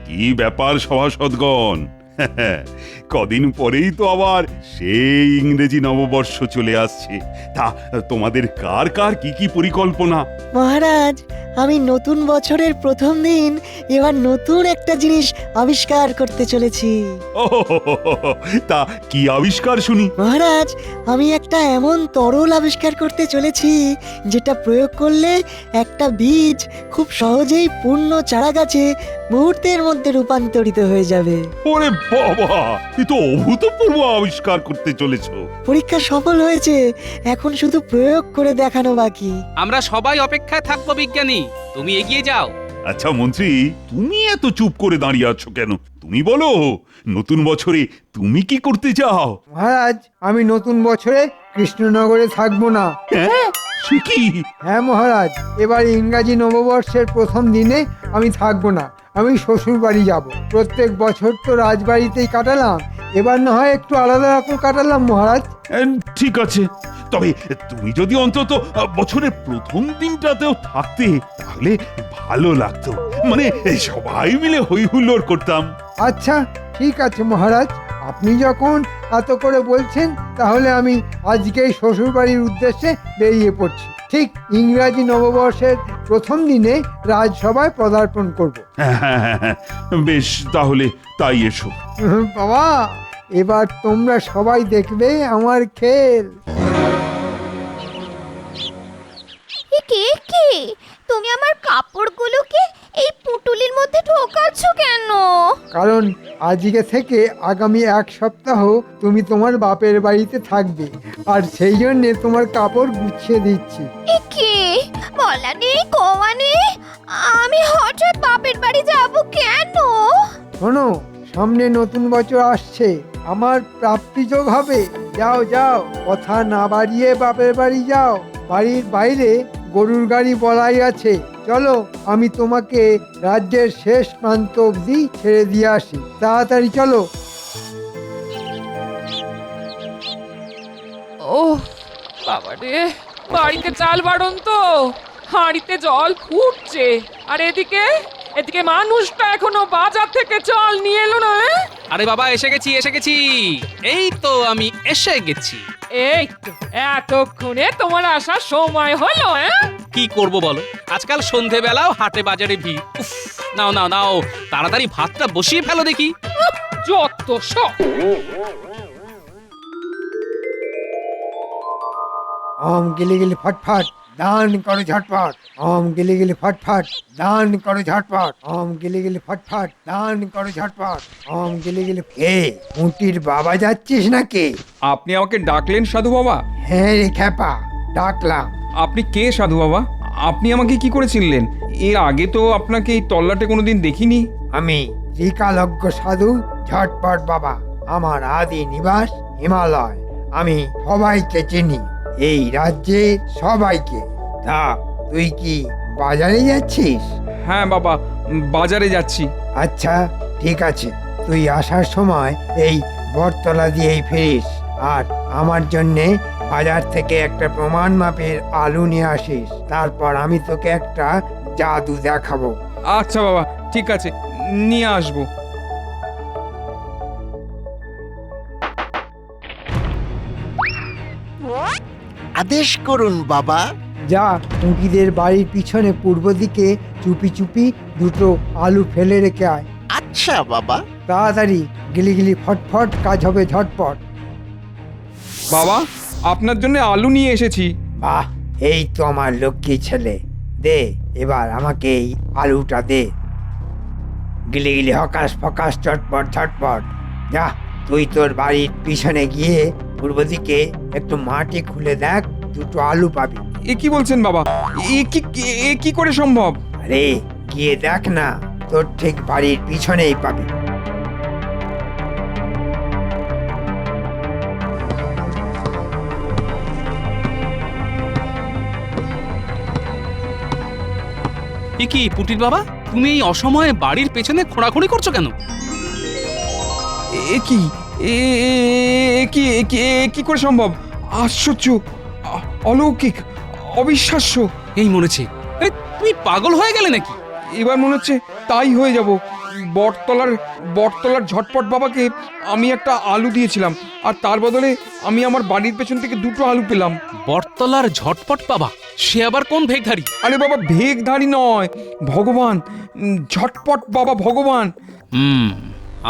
কি ব্যাপার সভাসদগণ? কদিন পরেই তো আবার সেই ইংরেজি নববর্ষ চলে আসছে। তা তোমাদের কার কার কি কি পরিকল্পনা? মহারাজ, আমি নতুন বছরের প্রথম দিন এবার নতুন একটা জিনিস আবিষ্কার করতে চলেছি। ও, তা কি আবিষ্কার শুনি? মহারাজ, আমি একটা এমন তরল আবিষ্কার করতে চলেছি যেটা প্রয়োগ করলে একটা বীজ খুব সহজেই পূর্ণ চারা গাছে মুহূর্তের মধ্যে রূপান্তরিত হয়ে যাবে। ওরে বাবা, এ তো অভূতপূর্ব আবিষ্কার করতে চলেছো। পরীক্ষা সফল হয়েছে, এখন শুধু প্রয়োগ করে দেখানো বাকি। আমরা সবাই অপেক্ষায় থাকবো বিজ্ঞানী, তুমি এগিয়ে যাও। আচ্ছা মন্ত্রী, তুমি এত চুপ করে দাঁড়িয়ে আছো কেন? তুমি বলো, নতুন বছরে তুমি কি করতে চাও? মহারাজ, আমি নতুন বছরে কৃষ্ণনগরে থাকবো না। হ্যাঁ, সে কি? হ্যাঁ মহারাজ, এবার ইংরাজি নববর্ষের প্রথম দিনে আমি থাকবো না। আমি শ্বশুর বাড়ি যাব। প্রত্যেক বছর তো রাজবাড়িতেই কাটালাম, এবার না হয় একটু আলাদা রকম কাটালাম মহারাজ। ঠিক আছে, তবে তুমি যদি অন্তত বছরের প্রথম দিনটাতেও থাকতে তাহলে ভালো লাগতো। মানে সবাই মিলে হই হুল্লোড় করতাম। আচ্ছা ঠিক আছে মহারাজ, আপনি যখন এত করে বলছেন তাহলে আমি আজকেই শ্বশুর বাড়ির উদ্দেশ্যে বেরিয়ে পড়ছি। ঠিক ইংরাজি নববর্ষের প্রথম দিনে রাজসভায় পদার্পণ করব। হ্যাঁ, বেশ, তাহলে তাই এসো। বাবা, এবার তোমরা সবাই দেখবে আমার খেল। কে কে তুমি আমার কাপড়গুলোকে এই পুটুলির মধ্যে ঢোকাচ্ছ কেন? কারণ আজকে থেকে আগামী এক সপ্তাহ তুমি তোমার বাপের বাড়িতে থাকবে, আর সেই জন্য তোমার কাপড় গুছিয়ে দিচ্ছি। কে বলা নেই কওয়া নেই, আমি হঠাৎ বাপের বাড়ি যাব কেন? শোনো, সামনে নতুন বছর আসছে, আমার প্রাপ্তিযোগ হবে। যাও যাও, কথা না বাড়িয়ে বাপের বাড়ি যাও। বাড়ির বাইরে গরুর গাড়ি বলাই আছে। চলো, আমি তোমাকে রাজ্যের শেষ প্রান্ত অবধি ছেড়ে দিয়ে আসি। তাড়াতাড়ি চলো। ও বাবারে, বাড়িতে চাল বাড়ন তো, হাঁড়িতে জল ফুটছে, আর এদিকে এদিকে মানুষটা এখনো বাজার থেকে চাল নিয়ে এলো না। আরে বাবা, এসে গেছি এসে গেছি, এই তো আমি এসে গেছি। এই তো এতক্ষণে তোমার আসার সময় হলো। কি করব বলো, আজকাল সন্ধেবেলাও হাটে বাজারে ভিড়। উফ, নাও নাও নাও, তাড়াতাড়ি ভাতটা বসিয়ে ফেলো দেখি। যত সব। ওম গিলি গিলি ফটফট, দান করো ঝটপট। ওম গিলি গিলি ফটফট, দান করো ঝটপট। ওম গিলি গিলি ফটফট, দান করো ঝটপট। ওম গিলি গিলি। কে মুটির বাবা যাচ্ছিস নাকি? আপনি আমাকে ডাকলেন সাধু বাবা? হ্যাঁ রে খ্যাপা, ডাকলাম। আপনি কে সাধু বাবা? আপনি আমাকে কি করে চিনলেন? এর আগে তো আপনাকে এই তল্লাটে কোনোদিন দেখিনি। আমি ত্রিকালজ্ঞ সাধু ঝটপট বাবা। আমার আদি নিবাস হিমালয়। আমি সবাইকে চিনি, এই রাজ্যে সবাইকে। তা তুই কি বাজারে যাচ্ছিস? হ্যাঁ বাবা, বাজারে যাচ্ছি। আচ্ছা ঠিক আছে, তুই আসার সময় এই বটতলা দিয়েই ফিরিস, আর আমার জন্যে বাজার থেকে একটা প্রমাণ মাপের আলু নিয়ে আসিস। তারপর আমি তোকে একটা জাদু দেখাবো। আচ্ছা বাবা, ঠিক আছে, নিয়ে আসবো। আদেশ করুন বাবা। যা, টুকিদের বাড়ির পিছনে পূর্ব দিকে চুপি চুপি দুটো আলু ফেলে রেখে আয়। আচ্ছা বাবা। তাড়াতাড়ি, গিলি গিলি ফটফট, কাজ হবে ঝটপট। বাবা, আপনার জন্য আলু নিয়ে এসেছি। বাহ, এই তো আমার লক্ষ্মী ছেলে। দে, এবার আমাকে এই আলুটা দে। গিলি গিলি হকাশ ফকাশ, চটপট ঝটপট। যা, তুই তোর বাড়ির পিছনে গিয়ে পূর্ব দিকে একটু মাটি খুলে দেখ, দুটো আলু পাবি। এ কি বলছেন বাবা? এ কি করে সম্ভব? আরে গিয়ে দেখ না, তোর ঠিক বাড়ির পিছনেই পাবি। এ কি পুটির বাবা, তুমি এই অসময়ে বাড়ির পেছনে খোঁড়াখুড়ি করছো কেন? এ কি কি করে সম্ভব? আশ্চর্য, অলৌকিক, অবিশ্বাস্য। এই মরেছে। তুমি পাগল হয়ে গেলে নাকি? এবার মনে হচ্ছে তাই হয়ে যাব। বটতলার বটতলার ঝটপট বাবাকে আমি একটা আলু দিয়েছিলাম, আর তার বদলে আমি আমার বাড়ির পেছন থেকে 2টো আলু পেলাম। বটতলার ঝটপট বাবা, সে আবার কোন ভেগধারী? আরে বাবা, ভেগধারী নয়, ভগবান, ঝটপট বাবা ভগবান।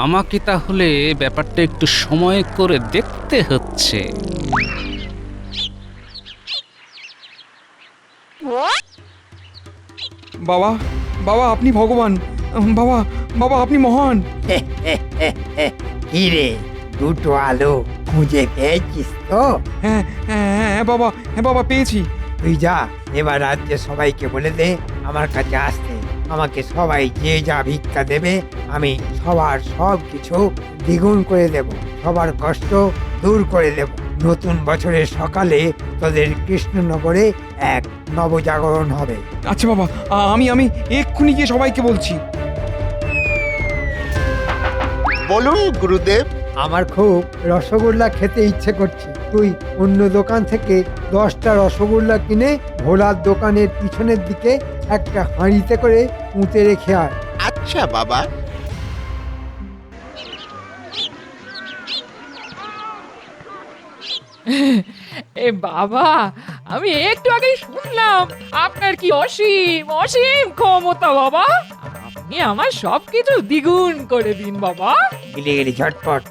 আমাকে তাহলে ব্যাপারটা একটু সময় করে দেখতে হচ্ছে। বাবা, বাবা আপনি ভগবান, বাবা, বাবা আপনি মহান। কি রে, 2টো আলু খুঁজে পেয়েছিস তো? হ্যাঁ হ্যাঁ হ্যাঁ বাবা, হ্যাঁ বাবা পেয়েছি। তুই যা, এবার রাজ্যে সবাইকে বলে দে আমার কাছে আসতে। আমাকে সবাই যে যা ভিক্ষা দেবে আমি সবার সব কিছু দ্বিগুণ করে দেব, সবার কষ্ট দূর করে দেব। নতুন বছরের সকালে তোদের কৃষ্ণনগরে এক নবজাগরণ হবে। আচ্ছা বাবা, আমি আমি এক্ষুনি গিয়ে সবাইকে বলছি। বলুন গুরুদেব। আমার খুব রসগোল্লা খেতে ইচ্ছে করছে। তুই অন্য দোকান থেকে 10টা রসগোল্লা কিনে ভোলার দোকানের পিছনের দিকে একটা হাঁড়িতে করে পুঁতে রেখে আয়। আচ্ছা বাবা। এ বাবা, আমি একটু আগেই শুনলাম আপনার কি অসীম অসীম ক্ষমতা বাবা। আপনি আমার সবকিছু দ্বিগুণ করে দিন বাবা। গিলি গিলি ঝটপট,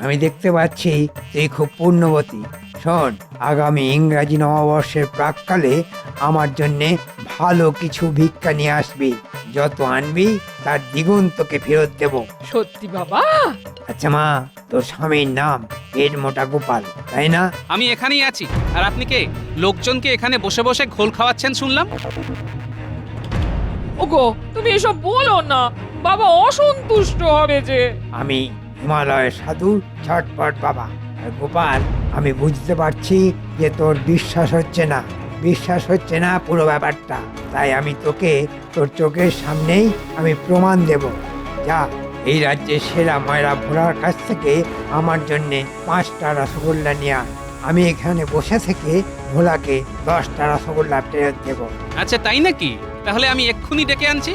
আমি দেখতে পাচ্ছি তুই খুব পুণ্যবতী। শোন, আগামী ইংরাজি নববর্ষের প্রাককালে আমার জন্যে ভালো কিছু ভিক্ষা নিয়ে আসবি। যত আনবি তার দ্বিগুণ তোকে ফেরত দেব। সত্যি বাবা? আচ্ছা মা, তোর স্বামীর নাম পেট মোটা গোপাল, তাই না? আমি এখানেই আছি। আর আপনি কে? লোকজনকে এখানে বসে বসে ঘোল খাওয়াচ্ছেন শুনলাম। ওগো, তুমি এসব বলো না, বাবা অসন্তুষ্ট হবে যে। আমি হিমালয়ের সাধু ঝটপট বাবা। আর গোপাল, আমি বুঝতে পারছি যে তোর বিশ্বাস হচ্ছে না, বিশ্বাস হচ্ছে না পুরো ব্যাপারটা। তাই আমি তোকে তোর চোখের সামনেই আমি প্রমাণ দেব। যা, এই রাজ্যের সেরা ময়রা ভোলার কাছ থেকে আমার জন্যে 5টা রসগোল্লা নিয়ে আয়। আমি এখানে বসে থেকে ভোলাকে 10টা রসগোল্লা ফেরত দেব। আচ্ছা তাই নাকি? তাহলে আমি এক্ষুনি ডেকে আনছি।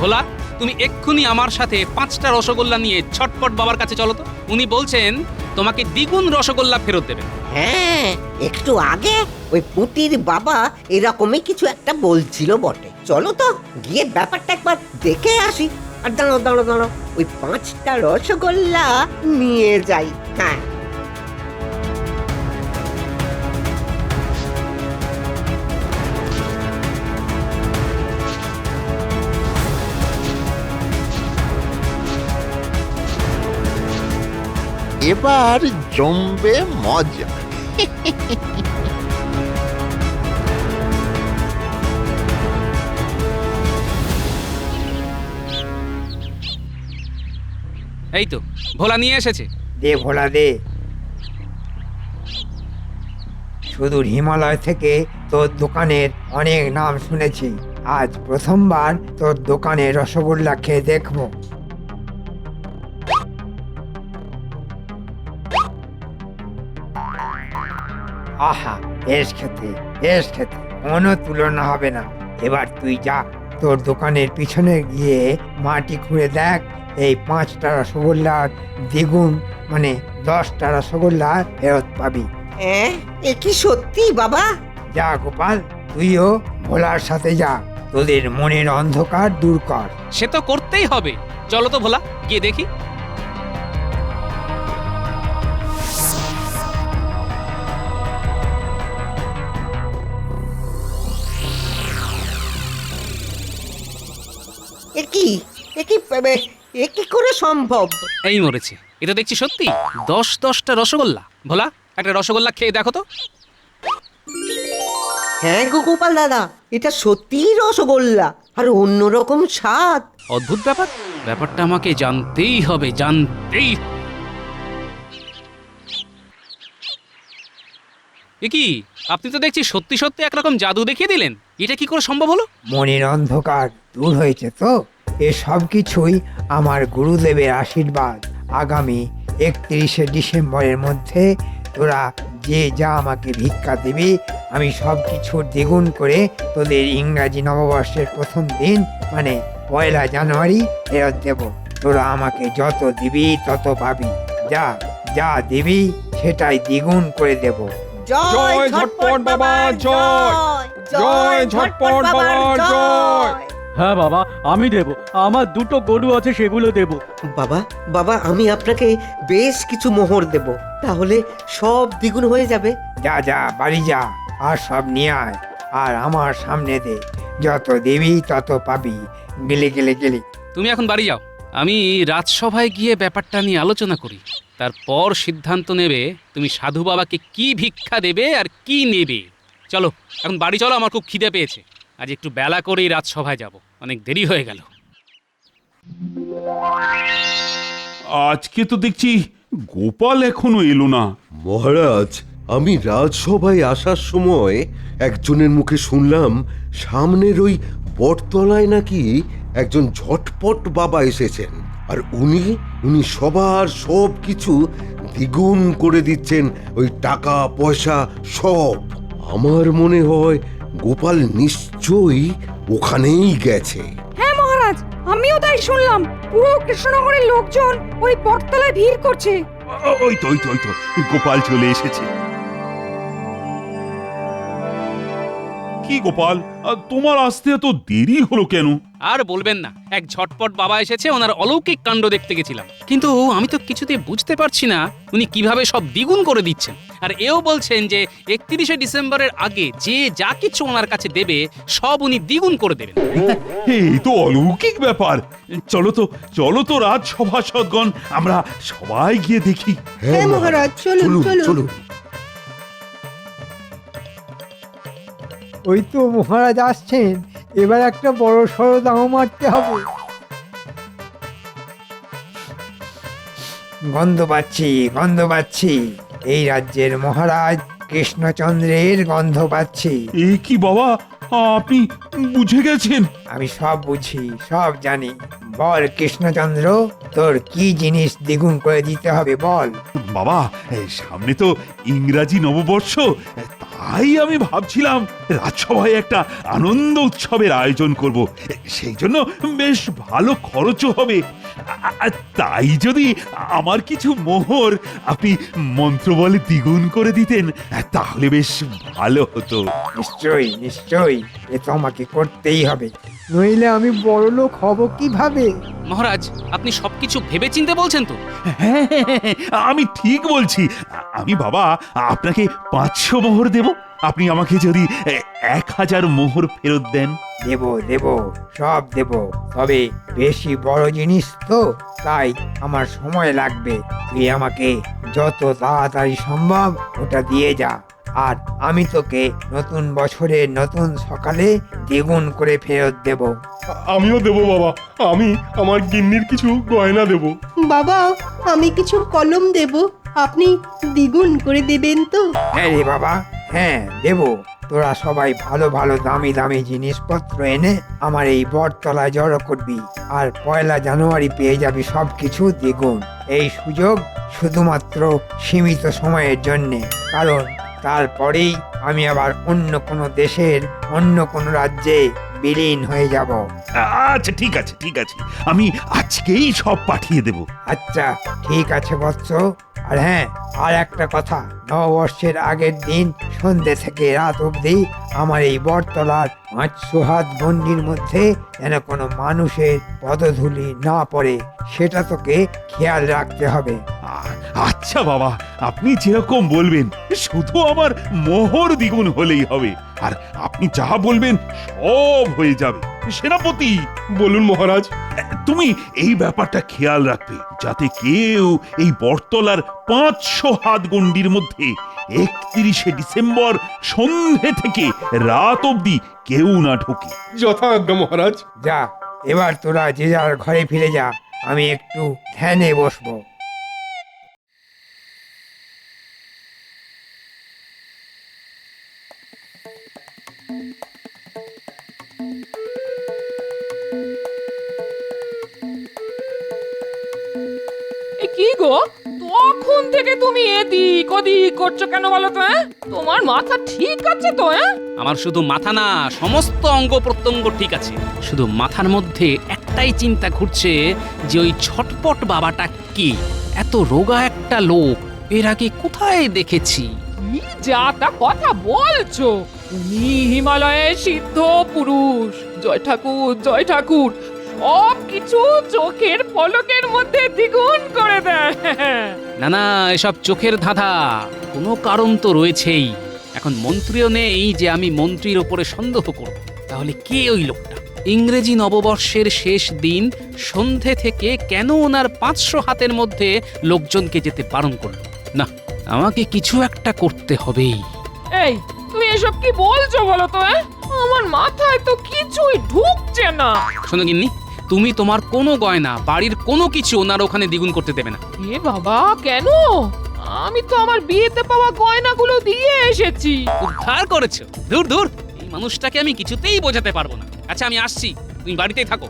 ভোলা, তুমি এক্ষুনি আমার সাথে 5টা রসগোল্লা নিয়ে ছটপট বাবার কাছে চলো তো। উনি বলছেন তোমাকে দ্বিগুণ রসগোল্লা ফেরত দেবেন। হ্যাঁ, একটু আগে ওই পুঁটির বাবা এরকমই কিছু একটা বলছিল বটে। চলো তো গিয়ে ব্যাপারটা একবার দেখে আসি। আর দাঁড়ো দাঁড়ো দাঁড়ো, ওই 5টা রসগোল্লা নিয়ে যাই। হ্যাঁ, এবার জমবে মজা। এই তো ভোলা নিয়ে এসেছে। দে ভোলা দে। সুদূর হিমালয় থেকে তোর দোকানের অনেক নাম শুনেছি, আজ প্রথমবার তোর দোকানে রসগোল্লা খেয়ে দেখবো। আহা, বেশ খেতে, বেশ খেতে, কোনো তুলনা হবে না। এবার তুই যা, তোর দোকানের পিছনে গিয়ে মাটি খুঁড়ে দেখ, এই 5টা রসগোল্লার দ্বিগুণ মানে 10টা রসগোল্লা ফেরত পাবি। এ কি সত্যি বাবা? যা গোপাল, তুইও ভোলার সাথে যা, তোদের মনের অন্ধকার দূর কর। সে তো করতেই হবে। চলো তো ভোলা, গিয়ে দেখি। এ কি করে সম্ভব? এই মরেছে, এটা দেখছি সত্যি 10টা রসগোল্লা। ভোলা, একটা রসগোল্লা খেয়ে দেখো তো। হ্যাঁ গো গোপাল দাদা, এটা সত্যিই রসগোল্লা, আর অন্যরকম স্বাদ। অদ্ভুত ব্যাপার, ব্যাপারটা আমাকে জানতেই হবে, জানতেই। এ কি, আপনি তো দেখছি সত্যি সত্যি একরকম জাদু দেখিয়ে দিলেন। এটা কি করে সম্ভব হলো? মনের অন্ধকার দূর হয়েছে তো? এসব কিছুই আমার গুরুদেবের আশীর্বাদ। আগামী 31শে ডিসেম্বরের মধ্যে তোরা যে যা আমাকে ভিক্ষা দিবি আমি সব কিছুর দ্বিগুণ করে তোদের ইংরাজি নববর্ষের প্রথম দিন মানে 1 জানুয়ারি ফেরত দেব। তোরা আমাকে যত দিবি তত পাবি। যা যা দিবি সেটাই দ্বিগুণ করে দেব। জয় ঝটপট বাবা জয়, জয় ঝটপট বাবা জয়। হ্যাঁ বাবা, আমি দেব। আমার 2টো গরু আছে, সেগুলো দেব। বাবা বাবা আমি আপনাকে বেশ কিছু মোহর দেব, তাহলে সব দ্বিগুণ হয়ে যাবে। যা যা বাড়ি যা আর সব নিয়ে আয় আর আমার সামনে দে। যত দিবি তত পাবি। গেলে গেলে গেলে তুমি এখন বাড়ি যাও, আমি রাজসভায় গিয়ে ব্যাপারটা নিয়ে আলোচনা করি। তারপর সিদ্ধান্ত নেবে তুমি সাধু বাবাকে কি ভিক্ষা দেবে আর কি নেবে। চলো এখন বাড়ি চলো, আমার খুব খিদে পেয়েছে। আজ একটু বেলা করেই রাজসভায় যাব, অনেক দেরি হয়ে গেল। আজকে তো দেখছি গোপাল এখনো এলো না। মহারাজ, আমি রাজসভায় আসার সময় একজনের মুখে শুনলাম সামনের ওই বটতলায় নাকি একজন ঝটপট বাবা এসেছেন, আর উনি সবার সব কিছু দ্বিগুণ করে দিচ্ছেন, ওই টাকা পয়সা সব। আমার মনে হয় গোপাল নিশ্চয়ই ওখানেই গেছে। হ্যাঁ মহারাজ, আমিও তাই শুনলাম। পুরো কৃষ্ণনগরের লোকজন ওই বটতলায় ভিড় করছে। ওই তো গোপাল চলে এসেছে। কি গোপাল, তোমার আসতে এত দেরি হলো কেন? আর বলবেন না, এক ঝটপট বাবা এসেছে, ওনার অলৌকিক কাণ্ড দেখতে গেছিলাম। কিন্তু আমি তো কিছুতে বুঝতে পারছি না উনি কিভাবে সব দ্বিগুণ করে দিচ্ছেন। আর এও বলছেন যে 31শে ডিসেম্বরের আগে যে যা কিছু ওনার কাছে দেবে সব উনি দ্বিগুণ করে দেবেন। এই তো অলৌকিক ব্যাপার। চলো তো রাজসভাসদগণ, আমরা সবাই গিয়ে দেখি। হ্যাঁ মহারাজ, চলুন চলুন। ওই তো মহারাজ আসছেন, এবার একটা বড় সড়ো দাম মারতে হবে। গন্ধ পাচ্ছি এই রাজ্যের মহারাজ কৃষ্ণচন্দ্রের গন্ধ পাচ্ছি। এ কি বাবা, আপনি বুঝে গেছেন? আমি সব বুঝি, সব জানি। বল কৃষ্ণচন্দ্র, তোর কি জিনিস দ্বিগুণ করে দিতে হবে বল। বাবা, সামনে তো ইংরাজি নববর্ষ, তাই আমি ভাবছিলাম রাজসভায় একটা আনন্দ উৎসবের আয়োজন করব। সেই জন্য বেশ ভালো খরচও হবে। তাই যদি আমার কিছু মোহর আপনি মন্ত্র বলে দ্বিগুণ করে দিতেন তাহলে বেশ ভালো হতো। নিশ্চয়ই এ তো আমাকে করতেই হবে, নইলে আমি বড়লোক হব কিভাবে? মহারাজ, আপনি সবকিছু ভেবেচিন্তে বলছেন তো? হ্যাঁ, আমি ঠিক বলছি। আমি বাবা আপনাকে 500 মোহর দেব, আপনি আমাকে যদি 1000 মোহর ফেরত দেন। দেব সব দেব, তবে বেশি বড় জিনিস তো, তাই আমার সময় লাগবে। তুই আমাকে যত তাড়াতাড়ি সম্ভব ওটা দিয়ে যা, আর আমি তোকে নতুন বছরের নতুন সকালে দ্বিগুণ করে ফেরত দেব। আমিও দেব বাবা, আমি আমার গিন্নির কিছু গয়না দেব। বাবা, আমি কিছু কলম দেব, আপনি দ্বিগুণ করে দেবেন তো? হ্যাঁ রে বাবা, হ্যাঁ দেব। তোরা সবাই ভালো ভালো দামি দামি জিনিসপত্র এনে আমার এই বটতলায় জড়ো করবি, আর 1 জানুয়ারি পেয়ে যাবি সব কিছু দ্বিগুণ। এই সুযোগ শুধুমাত্র সীমিত সময়ের জন্যে, কারণ তারপরেই আমি আবার অন্য কোনো দেশের অন্য কোনো রাজ্যে বিলীন হয়ে যাব। আচ্ছা ঠিক আছে, আমি আজকেই সব পাঠিয়ে দেব। আচ্ছা ঠিক আছে বৎস। আর হ্যাঁ, আর একটা কথা, নববর্ষের আগের দিন সন্ধ্যে থেকে রাত অবধি আমার এই বটতলার 500 হাত গণ্ডির মধ্যে যেন কোনো মানুষের পদধূলি না পড়ে, সেটা তোকে খেয়াল রাখতে হবে। আচ্ছা বাবা, আপনি যেরকম বলবেন, শুধু আমার মোহর দ্বিগুণ হলেই হবে, আর আপনি যা বলবেন সব হয়ে যাবে। সেনাপতি, বলুন মহারাজ। তুমি এই ব্যাপারটা খেয়াল রাখবে যাতে কেউ এই বটতলার 500 হাত গণ্ডির মধ্যে 31শে ডিসেম্বর সন্ধে থেকে রাত অবধি কেউ না ঢোকে। যথাজ্ঞা মহারাজ। যা, এবার তোরা যে যার ঘরে ফিরে যা, আমি একটু ধ্যানে বসবো। গো, তখন থেকে তুমি এদিক ওদিক করছো কেন বলো তো? তোমার মাথা ঠিক আছে তো? আমার শুধু মাথা না, সমস্ত অঙ্গ প্রত্যঙ্গ ঠিক আছে। শুধু মাথার মধ্যে একটাই চিন্তা ঘুরছে যে ওই ছটপট বাবাটা কে? এত রোগা একটা লোক এর আগে কোথায় দেখেছি? কি যা তা কথা বলছো? তুমি হিমালয়ের সিদ্ধ পুরুষ, জয় ঠাকুর জয় ঠাকুর, সব কিছু চোখের পলকের মধ্যে দ্বিগুণ করে দেয়। না না, এসব চোখের ধাঁধা, কোনো কারণ তো রয়েছেই। এখন মন্ত্রীও নেই যে আমি মন্ত্রীর ওপরে সন্দেহ করব। তাহলে কে ওই লোকটা? ইংরেজি নববর্ষের শেষ দিন সন্ধে থেকে কেন ওনার 500 হাতের মধ্যে লোকজনকে যেতে বারণ করলো? না, আমাকে কিছু একটা করতে হবেই। এই তুমি এসব কি বলছো বলো তো? আমার মাথায় তো কিছুই ঢুকছে না। শোনো গিন্নি, তুমি তোমার কোনো গয়না, বাড়ির কোনো কিছু ওনার ওখানে দ্বিগুণ করতে দেবে না। এ বাবা, কেন? আমি তো আমার বিয়েতে পাওয়া গয়নাগুলো দিয়ে এসেছি। উদ্ধার করেছো? দূর দূর, এই মানুষটাকে আমি কিছুতেই বোঝাতে পারবো না। আচ্ছা, আমি আসছি, তুমি বাড়িতেই থাকো।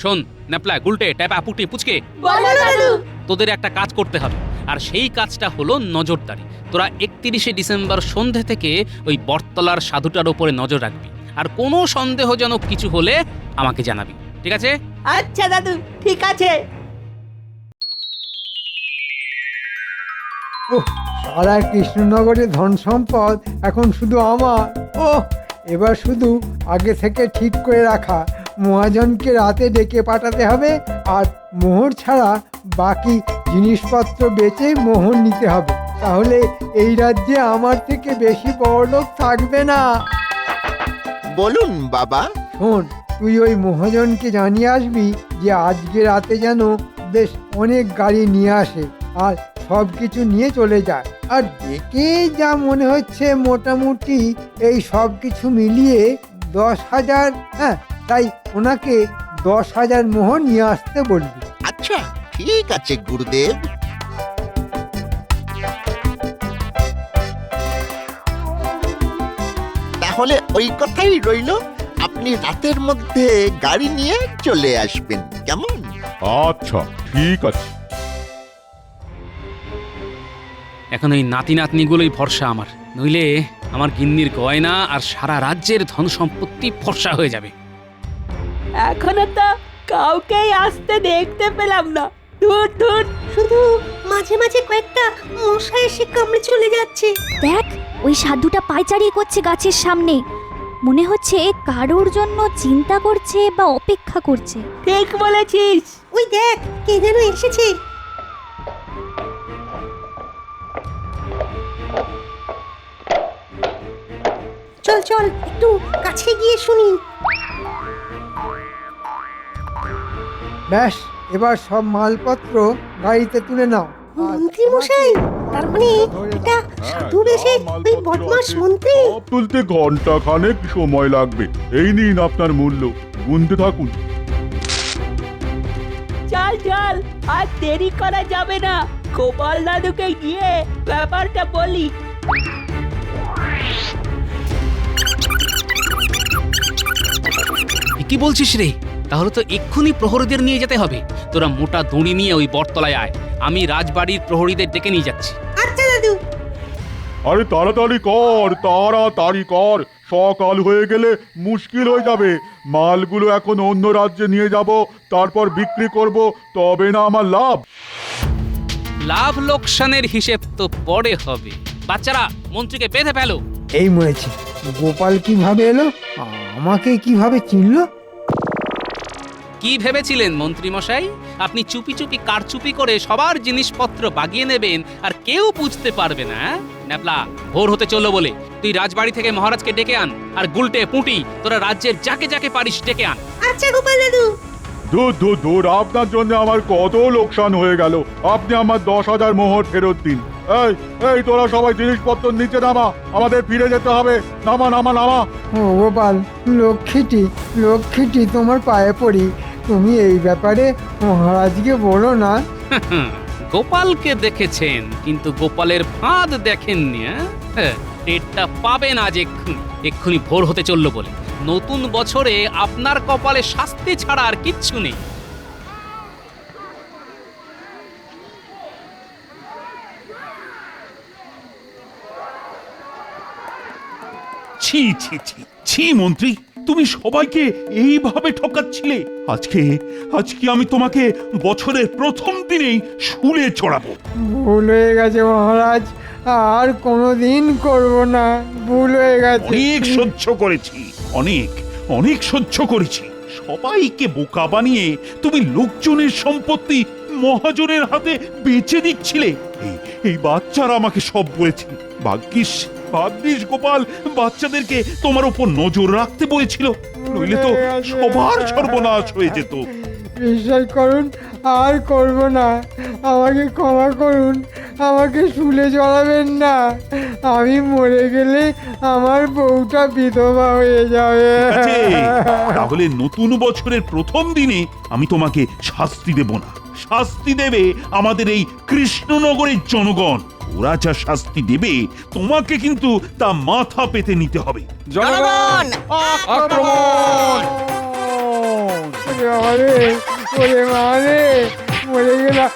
শোন ন্যাপলা, গুলটে, ট্যাপা, পুটি, পুচকে, তোদের একটা কাজ করতে হবে, আর সেই কাজটা হলো নজরদারি। তোরা 31শে ডিসেম্বর সন্ধে থেকে ওই বটতলার সাধুটার উপরে নজর রাখবি, আর কোনো সন্দেহজনক কিছু হলে আমাকে জানাবি, ঠিক আছে? আচ্ছা দাদু, ঠিক আছে। সারা কৃষ্ণনগরে ধন সম্পদ এখন শুধু আমার। এবার শুধু আগে থেকে ঠিক করে রাখা মহাজনকে রাতে ডেকে পাঠাতে হবে, আর মোহর ছাড়া বাকি জিনিসপত্র বেচে মোহর নিতে হবে। তাহলে এই রাজ্যে আমার থেকে বেশি বড়লোক থাকবে না। বলুন বাবা। শোন, তুই ওই মহাজনকে জানিয়ে আসবি যে আজকে রাতে যেন বেশ অনেক গাড়ি নিয়ে আসে আর সব কিছু নিয়ে চলে যায়। আর দেখে যা মনে হচ্ছে মোটামুটি এই সব কিছু মিলিয়ে 10,000, হ্যাঁ, তাই ওনাকে 10,000 মোহর নিয়ে আসতে বলবি। আচ্ছা ঠিক আছে গুরুদেব। তাহলে ওই কথাই রইল, আপনি রাতের মধ্যে গাড়ি নিয়ে চলে আসবেন, কেমন? আচ্ছা ঠিক আছে। এখন ওই নাতি নাতনিগুলোই ভরসা আমার, নইলে আমার গিন্নির গয়না আর সারা রাজ্যের ধন সম্পত্তি ফর্সা হয়ে যাবে। এখনো তো কাউকেই আসতে দেখতে পেলাম না। দূর দূর, শুধু মাঝে মাঝে কয়েকটা মশা এসে কামড়ে চলে যাচ্ছে। দেখ, ওই সাধুটা পায়চারি করছে গাছের সামনে। মনে হচ্ছে কারোর জন্য চিন্তা করছে বা অপেক্ষা করছে। ঠিক বলেছিস। ওই দেখ, কে যেন এসেছে। চল চল, একটু কাছে গিয়ে শুনি। ব্যাস, এবার সব মালপত্র গাড়িতে তুলে নাও। মন্ত্রী মশাই, তার মানে এটা সাধু বেশে ওই বদমাশ মন্ত্রী। সব তুলতে ঘন্টা খানেক সময় লাগবে। এই নিন আপনার মূল্য, গুনতে থাকুন। চল চল, আর দেরি করা যাবে না। গোপাল দাদুকে গিয়ে ব্যাপারটা বলি। কি বলছিস রে? তাহলে তো এক্ষুনি প্রহরীদের নিয়ে যেতে হবে। তোরা মোটা দড়ি নিয়ে ওই বটতলায় আয়, আমি রাজবাড়ির প্রহরীদের ডেকে নিয়ে যাচ্ছি। আচ্ছা দাদু। আরে তাড়াতাড়ি কর, তাড়াতাড়ি কর, সকাল হয়ে গেলে মুশকিল হয়ে যাবে। মালগুলো এখন অন্য রাজ্যে নিয়ে যাব, তারপর বিক্রি করব, তবে না আমার লাভ। লাভ লোকসানের হিসেব তো পরে হবে। বাচ্চারা, মন্ত্রীকে বেঁধে ফেলো। এই মরেছে, গোপাল কিভাবে এলো? আমাকে কিভাবে চিনলো? কি ভেবেছিলেন মন্ত্রী মশাই? আপনি চুপি চুপি কারচুপি করে সবার জিনিসপত্র বাগিয়ে নেবেন আর কেউ বুঝতে পারবে না? ন্যাপলা, ভোর হতে চললো বলে তুই রাজবাড়ি থেকে মহারাজকে ডেকে আন, আর গুলটে, পুঁটি, তোরা রাজ্যের যাকে যাকে পারিস ডেকে আন। আচ্ছা গোপাল দাদু। দূর দূর দূর, আপনার জন্য আমার কত লোকসান হয়ে গেল। আপনি আমার 10,000 মোহর ফেরত দিন। এই এই, তোরা সবাই জিনিসপত্র নিচে নামা, আমাদের ফিরে যেতে হবে। নামা নামা নামা। ও গোপাল, লক্ষ্মীটি লক্ষ্মীটি, তোমার পায়ে পড়ি, তুমি এই ব্যাপারে মহারাজকে বলো না। গোপালকে দেখেছেন, কিন্তু গোপালের ফাঁদ দেখেননি। টেরটা পাবেন আজ এক্ষুনি। এক্ষুনি ভোর হতে চললো বলে নতুন বছরে আপনার কপালে শাস্তি ছাড়া আর কিচ্ছু নেই। ছি ছি ছি ছি মন্ত্রী, তুমি সবাইকে এইভাবে ঠকাচ্ছিলে। আজকে আজকে আমি তোমাকে বছরের প্রথম দিনেই শুলে চড়াবো। ভুল হয়ে গেছে মহারাজ, আর কোনোদিন করব না, ভুল হয়ে গেছে। অনেক সহ্য করেছি, অনেক অনেক সহ্য করেছি। সবাইকে বোকা বানিয়ে তুমি লোকজনের সম্পত্তি মহাজনের হাতে বেচে দিচ্ছিলে। এই বাচ্চারা আমাকে সব বলেছে। ভাগ্যিস ভাগ্যিস গোপাল বাচ্চাদেরকে তোমার উপর নজর রাখতে বলেছিল, নইলে তো সবার সর্বনাশ হয়ে যেত। বিশ্বাস করুন, আর করব না, আমাকে ক্ষমা করুন, আমাকে শুলে চড়াবেন না। আমি মরে গেলে আমার বউটা বিধবা হয়ে যাবে। ঠিক আছে, তাহলে নতুন বছরের প্রথম দিনে আমি তোমাকে শাস্তি দেব না, শাস্তি দেবে আমাদের এই কৃষ্ণনগরের জনগণ। ওরা যা শাস্তি দেবে তোমাকে কিন্তু তা মাথা পেতে নিতে হবে। জনগণ আক্রমণ! ওরে বাবা রে, ওরে মা রে, মরে গেলাম।